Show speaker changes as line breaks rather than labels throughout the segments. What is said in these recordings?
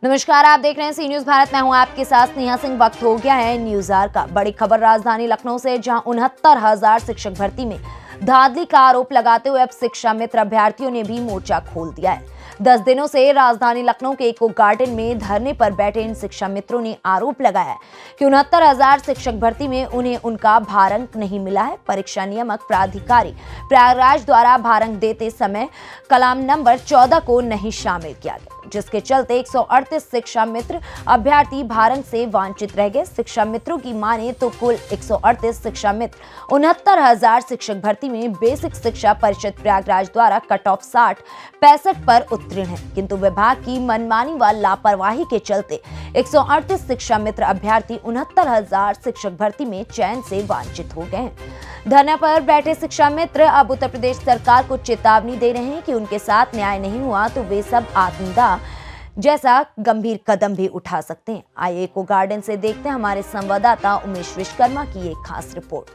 नमस्कार, आप देख रहे हैं सी न्यूज भारत। मैं हूं आपके साथ स्नेहा सिंह। वक्त हो गया है न्यूज आवर का। बड़ी खबर राजधानी लखनऊ से, जहां 69,000 शिक्षक भर्ती में धांधली का आरोप लगाते हुए अब शिक्षा मित्र अभ्यर्थियों ने भी मोर्चा खोल दिया है। 10 दिनों से राजधानी लखनऊ के इको गार्डन में धरने पर बैठे इन शिक्षा मित्रों ने आरोप लगाया है कि 69,000 शिक्षक भर्ती में उन्हें उनका भारंक नहीं मिला है। परीक्षा नियामक प्राधिकारी प्रयागराज द्वारा भारंक देते समय कॉलम नंबर 14 को नहीं शामिल किया गया, जिसके चलते 138 शिक्षा मित्र अभ्यर्थी भारंक से वंचित रह गए। शिक्षा मित्रों की माने तो कुल 138 शिक्षा मित्र 69,000 शिक्षक भर्ती में बेसिक शिक्षा परिषद प्रयागराज द्वारा कट ऑफ 60-65 पर उत्तीर्ण है, किंतु विभाग की मनमानी व लापरवाही के चलते 138 शिक्षा मित्र अभ्यर्थी 69,000 शिक्षक भर्ती में चयन से वंचित हो गए हैं। धरना पर बैठे शिक्षा मित्र अब उत्तर प्रदेश सरकार को चेतावनी दे रहे हैं कि उनके साथ न्याय नहीं हुआ तो वे सब आत्मदाह जैसा गंभीर कदम भी उठा सकते हैं। आइए इको गार्डन से देखते हैं हमारे संवाददाता उमेश विश्वकर्मा की एक खास रिपोर्ट।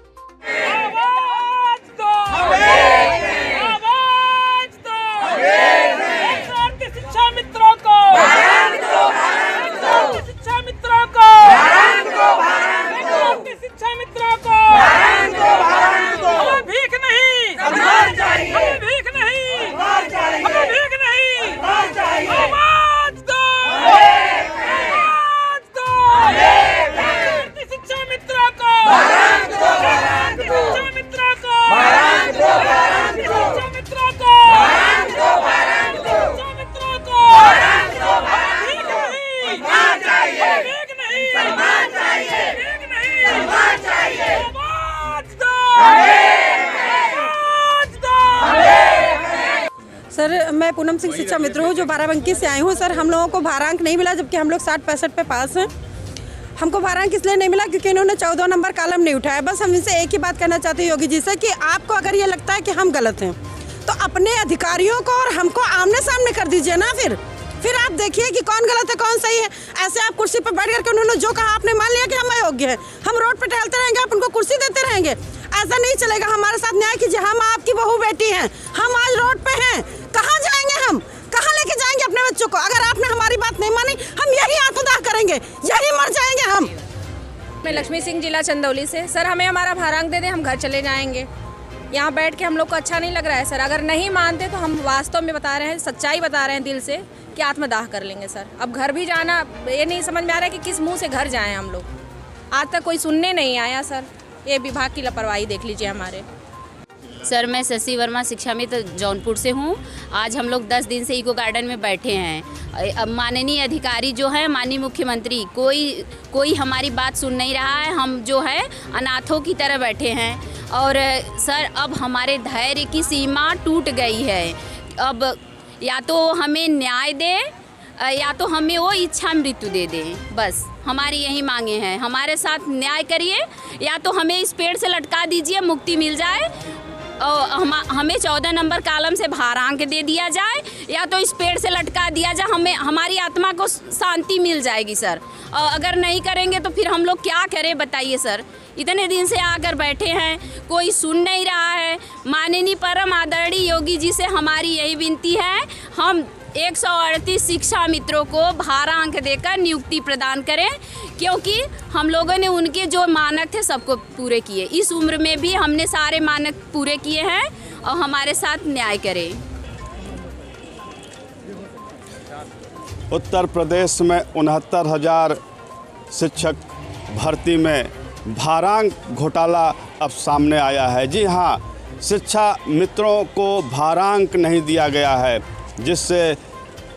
सर, मैं पूनम सिंह शिक्षा मित्र हूँ जो बाराबंकी से आई हूँ। सर, हम लोगों को भारांक नहीं मिला, जबकि हम लोग 60-65 पे पास हैं। हमको भारांक इसलिए नहीं मिला क्योंकि इन्होंने 14 नंबर कॉलम नहीं उठाया। बस हम इनसे एक ही बात कहना चाहते हैं योगी जी से कि आपको अगर ये लगता है कि हम गलत हैं तो अपने अधिकारियों को और हमको आमने सामने कर दीजिए ना। फिर आप देखिए कि कौन गलत है कौन सही है। ऐसे आप कुर्सी पर बैठ करके उन्होंने जो कहा आपने मान लिया कि हम अयोग्य हैं, हम रोड पर टहलते रहेंगे, आप उनको कुर्सी देते रहेंगे। ऐसा नहीं चलेगा। हमारे साथ न्याय कीजिए। हम आपकी बहू बेटी हैं, हम आज रोड पे हैं। कहाँ जाएंगे हम? कहाँ लेके जाएंगे अपने बच्चों को? अगर आपने हमारी बात नहीं मानी हम यही आत्मदाह करेंगे, यही मर जाएंगे हम।
मैं लक्ष्मी सिंह, जिला चंदौली से। सर, हमें हमारा भारांक दे दें, हम घर चले जाएंगे। यहाँ बैठ के हम लोग को अच्छा नहीं लग रहा है सर। अगर नहीं मानते तो हम वास्तव में बता रहे हैं, सच्चाई बता रहे हैं दिल से कि आत्मदाह कर लेंगे सर। अब घर भी जाना ये नहीं समझ में आ रहा है कि किस मुंह से घर जाएं हम लोग। आज तक कोई सुनने नहीं आया सर। ये विभाग की लापरवाही देख लीजिए हमारे।
सर, मैं शशि वर्मा शिक्षा मित्र जौनपुर से हूँ। आज हम लोग 10 दिन से इको गार्डन में बैठे हैं। अब माननीय अधिकारी जो है, माननीय मुख्यमंत्री, कोई हमारी बात सुन नहीं रहा है। हम जो है अनाथों की तरह बैठे हैं। और सर, अब हमारे धैर्य की सीमा टूट गई है। अब या तो हमें न्याय दे या तो हमें वो इच्छा मृत्यु दे दे। बस हमारी यही मांगे हैं। हमारे साथ न्याय करिए, या तो हमें इस पेड़ से लटका दीजिए, मुक्ति मिल जाए, और हमें 14 नंबर कॉलम से भारांक दे दिया जाए, या तो इस पेड़ से लटका दिया जाए। हमें हमारी आत्मा को शांति मिल जाएगी सर। और अगर नहीं करेंगे तो फिर हम लोग क्या करें बताइए सर। इतने दिन से आकर बैठे हैं, कोई सुन नहीं रहा है। माननीय परम आदरणीय योगी जी से हमारी यही विनती है, हम 138 शिक्षा मित्रों को भारांक देकर नियुक्ति प्रदान करें, क्योंकि हम लोगों ने उनके जो मानक थे सबको पूरे किए। इस उम्र में भी हमने सारे मानक पूरे किए हैं, और हमारे साथ न्याय करें।
उत्तर प्रदेश में 69,000 शिक्षक भर्ती में भारांक घोटाला अब सामने आया है। जी हाँ, शिक्षा मित्रों को भारांक नहीं दिया गया है, जिससे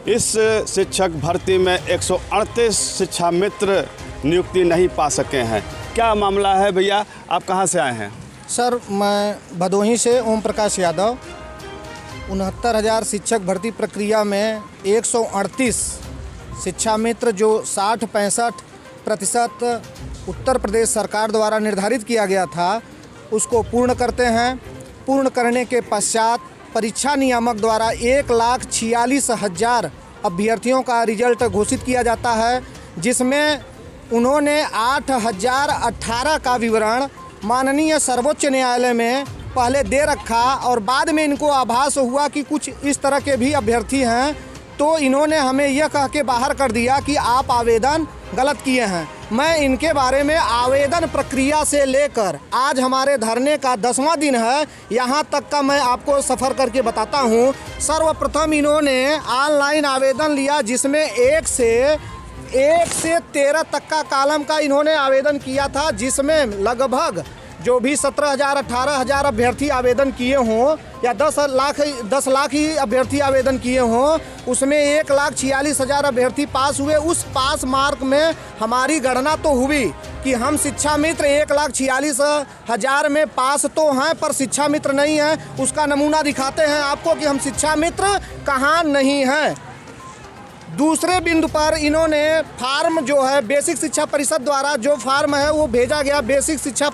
इस शिक्षक भर्ती में 138 शिक्षा मित्र नियुक्ति नहीं पा सके हैं। क्या मामला है भैया, आप कहाँ से आए हैं?
सर, मैं भदोही से ओम प्रकाश यादव। 69,000 शिक्षक भर्ती प्रक्रिया में 138 शिक्षा मित्र जो 60-65% उत्तर प्रदेश सरकार द्वारा निर्धारित किया गया था, उसको पूर्ण करते हैं। पूर्ण करने के पश्चात परीक्षा नियामक द्वारा 1,46,000 अभ्यर्थियों का रिजल्ट घोषित किया जाता है, जिसमें उन्होंने 8,018 का विवरण माननीय सर्वोच्च न्यायालय में पहले दे रखा, और बाद में इनको आभास हुआ कि कुछ इस तरह के भी अभ्यर्थी हैं तो इन्होंने हमें यह कह के बाहर कर दिया कि आप आवेदन गलत किए हैं। मैं इनके बारे में आवेदन प्रक्रिया से लेकर आज हमारे धरने का 10वां दिन है, यहाँ तक का मैं आपको सफ़र करके बताता हूँ। सर्वप्रथम इन्होंने ऑनलाइन आवेदन लिया, जिसमें 1 से 13 तक का कॉलम का इन्होंने आवेदन किया था, जिसमें लगभग जो भी 17,000 18,000 अभ्यर्थी आवेदन किए हों या 10 लाख ही अभ्यर्थी आवेदन किए हों, उसमें 1,46,000 अभ्यर्थी पास हुए। उस पास मार्क में हमारी गणना तो हुई कि हम शिक्षा मित्र 1,46,000 में पास तो हैं, पर शिक्षा मित्र नहीं हैं। उसका नमूना दिखाते हैं आपको कि हम शिक्षा मित्र कहाँ नहीं हैं। दूसरे बिंदु पर इन्होंने फार्म जो है बेसिक शिक्षा परिषद द्वारा जो फार्म है वो भेजा गया बेसिक शिक्षा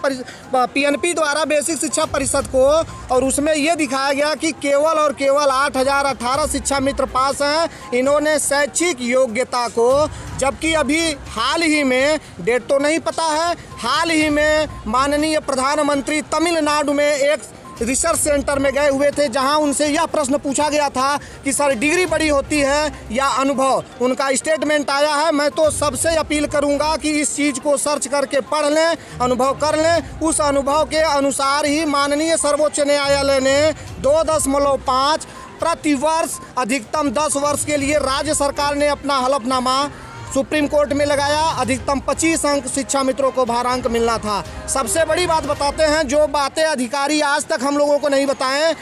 PNP द्वारा बेसिक शिक्षा परिषद को, और उसमें ये दिखाया गया कि केवल और केवल 8,018 शिक्षा मित्र पास हैं इन्होंने शैक्षिक योग्यता को। जबकि अभी हाल ही में, डेट तो नहीं पता है, हाल ही में माननीय प्रधानमंत्री तमिलनाडु में एक रिसर्च सेंटर में गए हुए थे, जहां उनसे यह प्रश्न पूछा गया था कि सर डिग्री बड़ी होती है या अनुभव। उनका स्टेटमेंट आया है। मैं तो सबसे अपील करूंगा कि इस चीज़ को सर्च करके पढ़ लें, अनुभव कर लें। उस अनुभव के अनुसार ही माननीय सर्वोच्च न्यायालय ने 2.5 प्रति वर्ष अधिकतम 10 वर्ष के लिए राज्य सरकार ने अपना हलफनामा सुप्रीम कोर्ट में लगाया। अधिकतम 25 अंक शिक्षा मित्रों को भारांक मिलना था। सबसे बड़ी बात बताते हैं, जो बातें अधिकारी आज तक हम लोगों को नहीं बताएं,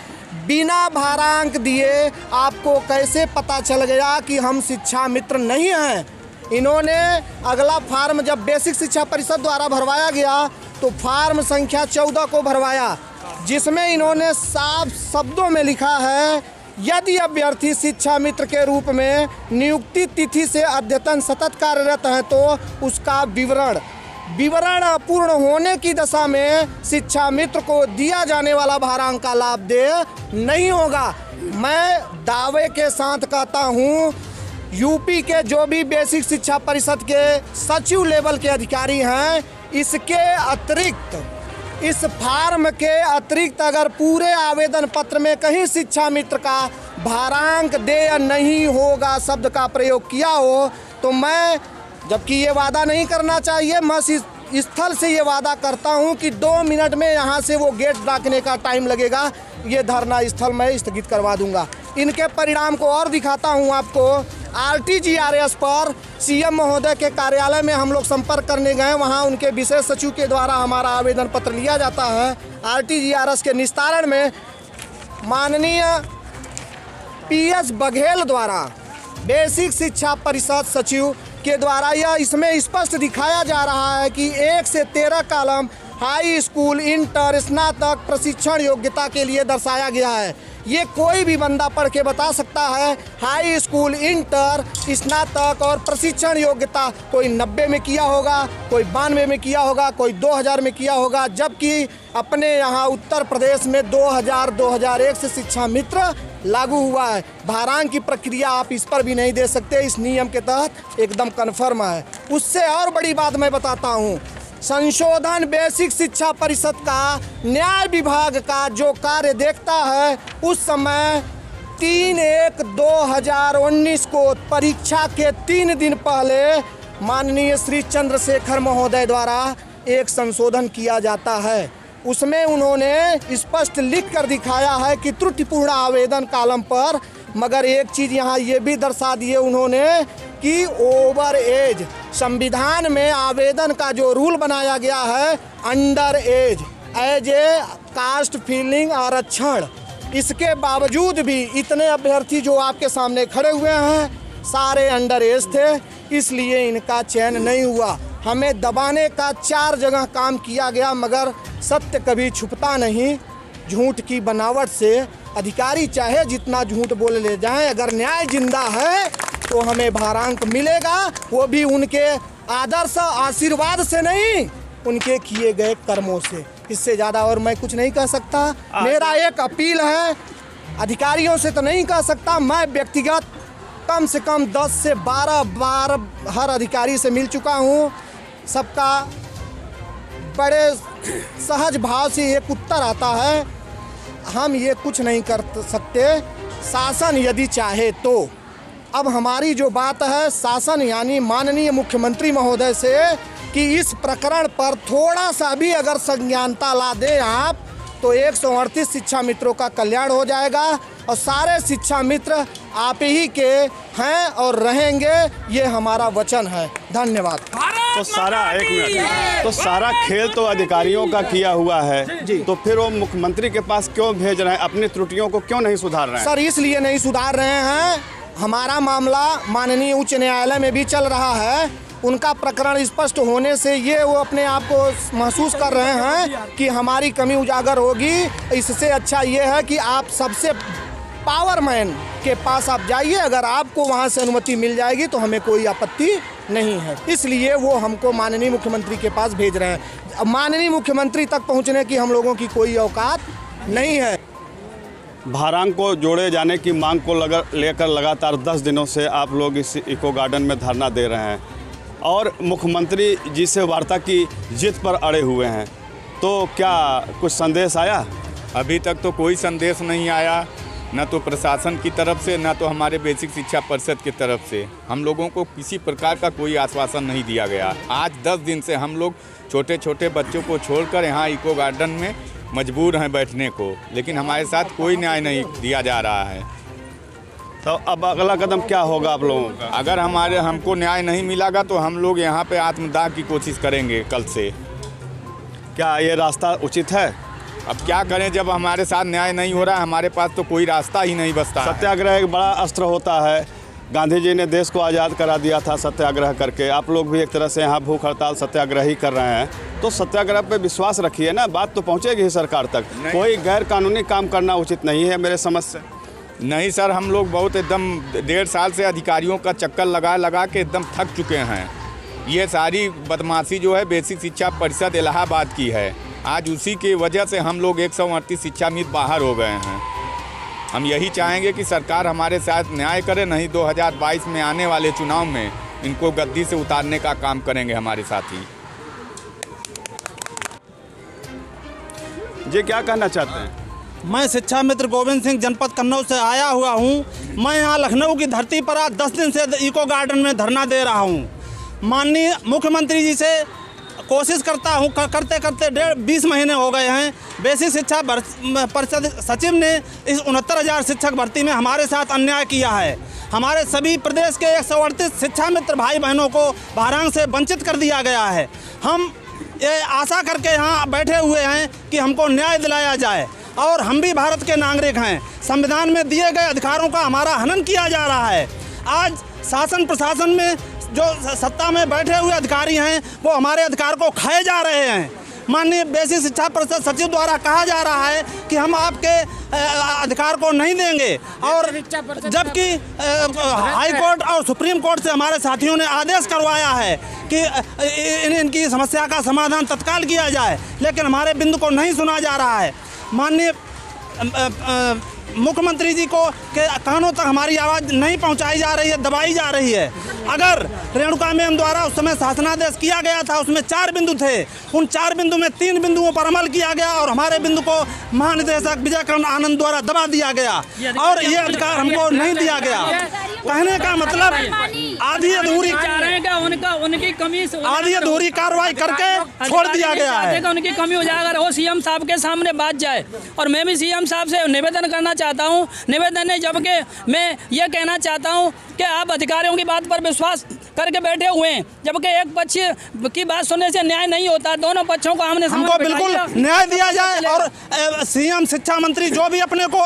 बिना भारांक दिए आपको कैसे पता चल गया कि हम शिक्षा मित्र नहीं हैं। इन्होंने अगला फार्म जब बेसिक शिक्षा परिषद द्वारा भरवाया गया तो फार्म संख्या 14 को भरवाया, जिसमें इन्होंने साफ शब्दों में लिखा है, यदि अभ्यर्थी शिक्षा मित्र के रूप में नियुक्ति तिथि से अद्यतन सतत कार्यरत है तो उसका विवरण अपूर्ण होने की दशा में शिक्षा मित्र को दिया जाने वाला भारांक का लाभ देय नहीं होगा। मैं दावे के साथ कहता हूँ, यूपी के जो भी बेसिक शिक्षा परिषद के सचिव लेवल के अधिकारी हैं, इसके अतिरिक्त, इस फार्म के अतिरिक्त अगर पूरे आवेदन पत्र में कहीं शिक्षा मित्र का भारांक देय नहीं होगा शब्द का प्रयोग किया हो, तो मैं, जबकि ये वादा नहीं करना चाहिए, मैं इस स्थल से ये वादा करता हूं कि 2 मिनट में यहाँ से वो गेट डाकने का टाइम लगेगा, ये धरना स्थल मैं स्थगित करवा दूंगा। इनके परिणाम को और दिखाता हूं आपको। RTGRS पर CM महोदय के कार्यालय में हम लोग संपर्क करने गए, वहां उनके विशेष सचिव के द्वारा हमारा आवेदन पत्र लिया जाता है। RTGRS के निस्तारण में माननीय PS बघेल द्वारा बेसिक शिक्षा परिषद सचिव के द्वारा यह इसमें स्पष्ट दिखाया जा रहा है कि 1 से 13 कॉलम हाई स्कूल, इंटर, स्नातक प्रशिक्षण योग्यता के लिए दर्शाया गया है। ये कोई भी बंदा पढ़ के बता सकता है, हाई स्कूल, इंटर, स्नातक और प्रशिक्षण योग्यता कोई 90 में किया होगा, कोई 92 में किया होगा, कोई 2000 में किया होगा। जबकि अपने यहाँ उत्तर प्रदेश में 2000-2001 से शिक्षा मित्र लागू हुआ है। भारांक की प्रक्रिया आप इस पर भी नहीं दे सकते, इस नियम के तहत एकदम कन्फर्म है। उससे और बड़ी बात मैं बताता हूँ, संशोधन बेसिक शिक्षा परिषद का न्याय विभाग का जो कार्य देखता है, उस समय 3/1/2019 को परीक्षा के 3 दिन पहले माननीय श्री चंद्रशेखर महोदय द्वारा एक संशोधन किया जाता है। उसमें उन्होंने स्पष्ट लिख कर दिखाया है कि त्रुटिपूर्ण आवेदन कॉलम पर, मगर एक चीज़ यहाँ ये भी दर्शा दिए उन्होंने कि ओवर एज, संविधान में आवेदन का जो रूल बनाया गया है, under age a caste feeling आरक्षण, इसके बावजूद भी इतने अभ्यर्थी जो आपके सामने खड़े हुए हैं सारे अंडर एज थे, इसलिए इनका चयन नहीं हुआ। हमें दबाने का 4 जगह काम किया गया, मगर सत्य कभी छुपता नहीं। झूठ की बनावट से अधिकारी चाहे जितना झूठ बोल ले जाएं, अगर न्याय जिंदा है तो हमें भारांक मिलेगा, वो भी उनके आदर्श आशीर्वाद से नहीं, उनके किए गए कर्मों से। इससे ज़्यादा और मैं कुछ नहीं कह सकता। मेरा एक अपील है, अधिकारियों से तो नहीं कह सकता, मैं व्यक्तिगत कम से कम 10 से 12 बार हर अधिकारी से मिल चुका हूँ। सबका बड़े सहज भाव से एक उत्तर आता है, हम ये कुछ नहीं कर सकते, शासन यदि चाहे तो। अब हमारी जो बात है शासन यानी माननीय मुख्यमंत्री महोदय से कि इस प्रकरण पर थोड़ा सा भी अगर संज्ञानता ला दें आप तो 138 शिक्षा मित्रों का कल्याण हो जाएगा और सारे शिक्षा मित्र आप ही के हैं और रहेंगे, ये हमारा वचन है। धन्यवाद।
तो सारा एक मिनट, तो सारा खेल तो अधिकारियों का किया हुआ है जी, तो फिर वो मुख्यमंत्री के पास क्यों भेज रहे हैं? अपनी त्रुटियों को क्यों नहीं सुधार रहे हैं?
सर इसलिए नहीं सुधार रहे हैं, हमारा मामला माननीय उच्च न्यायालय में भी चल रहा है। उनका प्रकरण स्पष्ट होने से ये वो अपने आप को महसूस कर रहे हैं कि हमारी कमी उजागर होगी। इससे अच्छा ये है कि आप सबसे पावरमैन के पास आप जाइए, अगर आपको वहाँ से अनुमति मिल जाएगी तो हमें कोई आपत्ति नहीं है। इसलिए वो हमको माननीय मुख्यमंत्री के पास भेज रहे हैं। माननीय मुख्यमंत्री तक पहुँचने की हम लोगों की कोई औकात नहीं है।
भारांक को जोड़े जाने की मांग को लेकर लगातार 10 दिनों से आप लोग इस इको गार्डन में धरना दे रहे हैं और मुख्यमंत्री जी से वार्ता की जिद पर अड़े हुए हैं, तो क्या कुछ संदेश आया?
अभी तक तो कोई संदेश नहीं आया, न तो प्रशासन की तरफ से न तो हमारे बेसिक शिक्षा परिषद की तरफ से। हम लोगों को किसी प्रकार का कोई आश्वासन नहीं दिया गया। आज 10 दिन से हम लोग छोटे छोटे बच्चों को छोड़कर यहाँ इको गार्डन में मजबूर हैं बैठने को, लेकिन हमारे साथ कोई न्याय नहीं दिया जा रहा है।
तो अब अगला कदम क्या होगा आप लोगों का?
अगर हमको न्याय नहीं मिलेगा तो हम लोग यहाँ पे आत्मदाह की कोशिश करेंगे कल से।
क्या ये रास्ता उचित है?
अब क्या करें, जब हमारे साथ न्याय नहीं हो रहा है, हमारे पास तो कोई रास्ता ही नहीं बचता।
सत्याग्रह एक बड़ा अस्त्र होता है। गांधी जी ने देश को आज़ाद करा दिया था सत्याग्रह करके। आप लोग भी एक तरह से यहाँ भूख हड़ताल सत्याग्रह ही कर रहे हैं, तो सत्याग्रह पे विश्वास रखिए ना, बात तो पहुँचेगी ही सरकार तक। कोई गैर कानूनी काम करना उचित नहीं है मेरे समझ से।
नहीं सर, हम लोग बहुत एकदम 1.5 साल से अधिकारियों का चक्कर लगा के एकदम थक चुके हैं। ये सारी बदमाशी जो है बेसिक शिक्षा परिषद इलाहाबाद की है। आज उसी की वजह से हम लोग 138 शिक्षा मित्र बाहर हो गए हैं। हम यही चाहेंगे कि सरकार हमारे साथ न्याय करे, नहीं 2022 में आने वाले चुनाव में इनको गद्दी से उतारने का काम करेंगे हमारे साथी।
जी क्या कहना चाहते हैं?
मैं शिक्षा मित्र गोविंद सिंह जनपद कन्नौज से आया हुआ हूँ। मैं यहाँ लखनऊ की धरती पर आज 10 दिन से इको गार्डन में धरना दे रहा हूँ। माननीय मुख्यमंत्री जी से कोशिश करता हूँ, करते करते 20 महीने हो गए हैं। बेसिक शिक्षा परिषद सचिव ने इस 69,000 शिक्षक भर्ती में हमारे साथ अन्याय किया है। हमारे सभी प्रदेश के 138 शिक्षा मित्र भाई बहनों को भारांक से वंचित कर दिया गया है। हम ये आशा करके यहाँ बैठे हुए हैं कि हमको न्याय दिलाया जाए, और हम भी भारत के नागरिक हैं। संविधान में दिए गए अधिकारों का हमारा हनन किया जा रहा है। आज शासन प्रशासन में जो सत्ता में बैठे हुए अधिकारी हैं वो हमारे अधिकार को खाए जा रहे हैं। माननीय बेसिक शिक्षा परिषद सचिव द्वारा कहा जा रहा है कि हम आपके अधिकार को नहीं देंगे, और जबकि हाई कोर्ट और सुप्रीम कोर्ट से हमारे साथियों ने आदेश करवाया है कि इनकी समस्या का समाधान तत्काल किया जाए, लेकिन हमारे बिंदु को नहीं सुना जा रहा है। माननीय मुख्यमंत्री जी को के कानों तक हमारी आवाज़ नहीं पहुंचाई जा रही है, दबाई जा रही है। अगर रेणुका मैम द्वारा उस समय शासनादेश किया गया था, उसमें 4 बिंदु थे, उन 4 बिंदु में 3 बिंदुओं पर अमल किया गया और हमारे बिंदु को महानिदेशक विजयकरण आनंद द्वारा दबा दिया गया, और ये अधिकार हमको नहीं दिया गया। कहने का मतलब आधी अधूरी कार्रवाई करके छोड़ दिया गया है।
उनकी कमी हो जाए, अगर वो सीएम साहब के सामने बात जाए, और मैं भी सीएम साहब से निवेदन करना चाहता हूँ। निवेदन है, जबकि मैं ये कहना चाहता हूँ कि आप अधिकारियों की बात पर विश्वास करके बैठे हुए हैं, जबकि एक पक्ष की बात सुनने से न्याय नहीं होता। दोनों पक्षों को हमको
बिल्कुल न्याय दिया जाए, और सीएम शिक्षा मंत्री जो भी अपने को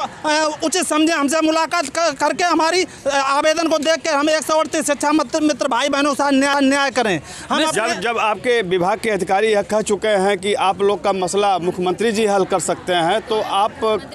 उचित समझे हमसे मुलाकात करके हमारी आवेदन को देख के हम 138 शिक्षा मित्र भाई बहनों के साथ न्याय करें। हम
जब आपके विभाग के अधिकारी यह कह चुके हैं कि आप लोग का मसला मुख्यमंत्री जी हल कर सकते हैं, तो आप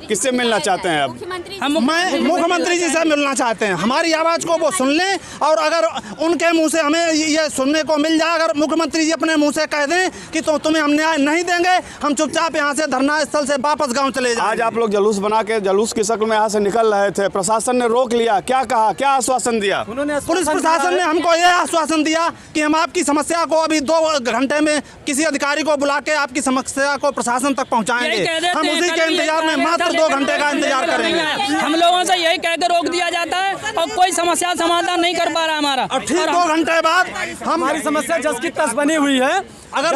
किससे मिलना चाहते हैं? अब
मैं मुख्यमंत्री जी से मिलना चाहते हैं। हमारी आवाज़ को वो सुन लें, और अगर उनके मुंह से हमें ये सुनने को मिल जाए, अगर मुख्यमंत्री जी अपने मुंह से कह दें कि तो तुम्हें हम न्याय नहीं देंगे, हम चुपचाप यहाँ से धरना स्थल से वापस गाँव चले जाएंगे।
आज आप लोग जुलूस बना के जुलूस की शक्ल में यहाँ से निकल रहे थे, प्रशासन ने रोक लिया, क्या कहा, क्या आश्वासन दिया?
पुलिस प्रशासन ने हमको यह आश्वासन दिया कि हम आपकी समस्या को अभी 2 घंटे में किसी अधिकारी को बुला के आपकी समस्या को प्रशासन तक पहुँचाएंगे। हम उसी के इंतजार में मात्र 2 घंटे का इंतजार करेंगे।
हम लोगों से यही कहकर रोक दिया जाता है और कोई समस्या समाधान नहीं कर पा रहा हमारा।
और ठीक 2 घंटे बाद
हमारी समस्या जस की तस बनी हुई है। अगर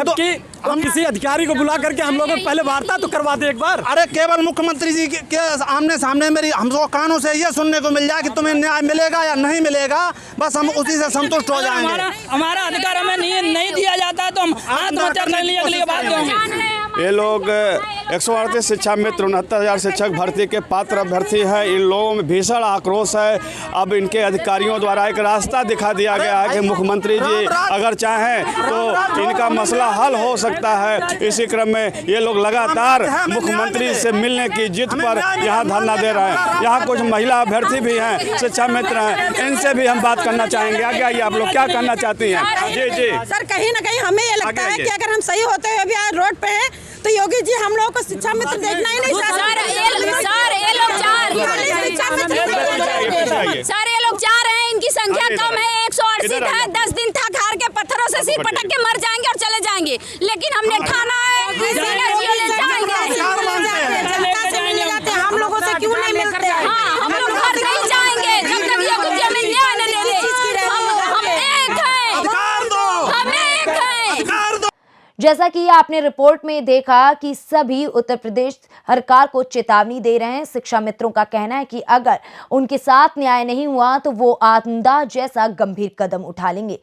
हम किसी अधिकारी को बुला करके हम लोगों को पहले वार्ता तो करवा दे एक बार।
अरे केवल मुख्यमंत्री जी के आमने सामने मेरी हमको कानों से ये सुनने को मिल जाए कि तुम्हें न्याय मिलेगा या नहीं मिलेगा, बस हम उसी से संतुष्ट हो जाएंगे।
हमारा अधिकार हमें नहीं दिया जाता तो हम आत्महत्या करने के लिए बाध्य होंगे।
ये लोग 138 शिक्षा मित्र 69,000 शिक्षक भर्ती के पात्र अभ्यर्थी हैं। इन लोगों में भीषण आक्रोश है। अब इनके अधिकारियों द्वारा एक रास्ता दिखा दिया गया है कि मुख्यमंत्री जी अगर चाहें तो इनका मसला हल हो सकता है। इसी क्रम में ये लोग लगातार मुख्यमंत्री से मिलने की जिद पर यहाँ धरना दे रहे हैं। यहाँ कुछ महिला अभ्यर्थी भी हैं, शिक्षा मित्र हैं, इनसे भी हम बात करना चाहेंगे। आगे आइए, आप लोग क्या कहना चाहती हैं? जी जी
सर, कहीं ना कहीं हमें ये लगता है कि अगर हम सही होते हुए अभी आज रोड पे हैं तो योगी जी हम लोगों को शिक्षा मित्र देखना ही नहीं चाहते।
सर ये लोग चाह रहे हैं, इनकी संख्या कम है, 168 है। 10 दिन थक हार के पत्थरों से सिर पटक के मर जाएंगे और चले जाएंगे, लेकिन हमने ठाना है
हम लोगों से क्यों नहीं मिलते?
हाँ, हम लोग घर नहीं जाएंगे जब तक ये कुछ जमीन न्याय न दे दे। हम एक हैं, हम एक हैं।
जैसा कि आपने रिपोर्ट में देखा कि सभी उत्तर प्रदेश सरकार को चेतावनी दे रहे हैं। शिक्षा मित्रों का कहना है कि अगर उनके साथ न्याय नहीं हुआ तो वो आत्मदाह जैसा गंभीर कदम उठा लेंगे।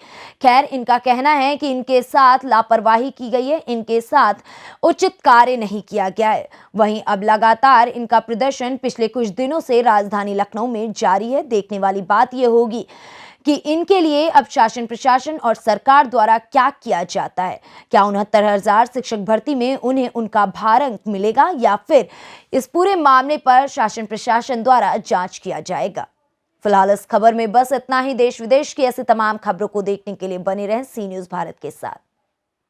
खैर, इनका कहना है कि इनके साथ लापरवाही की गई है, इनके साथ उचित कार्य नहीं किया गया है। वहीं अब लगातार इनका प्रदर्शन पिछले कुछ दिनों से राजधानी लखनऊ में जारी है। देखने वाली बात यह होगी कि इनके लिए अब शासन प्रशासन और सरकार द्वारा क्या किया जाता है। क्या 69,000 शिक्षक भर्ती में उन्हें उनका भारंक मिलेगा या फिर इस पूरे मामले पर शासन प्रशासन द्वारा जांच किया जाएगा। फिलहाल इस खबर में बस इतना ही। देश विदेश की ऐसी तमाम खबरों को देखने के लिए बने रहें सी न्यूज़ भारत के साथ।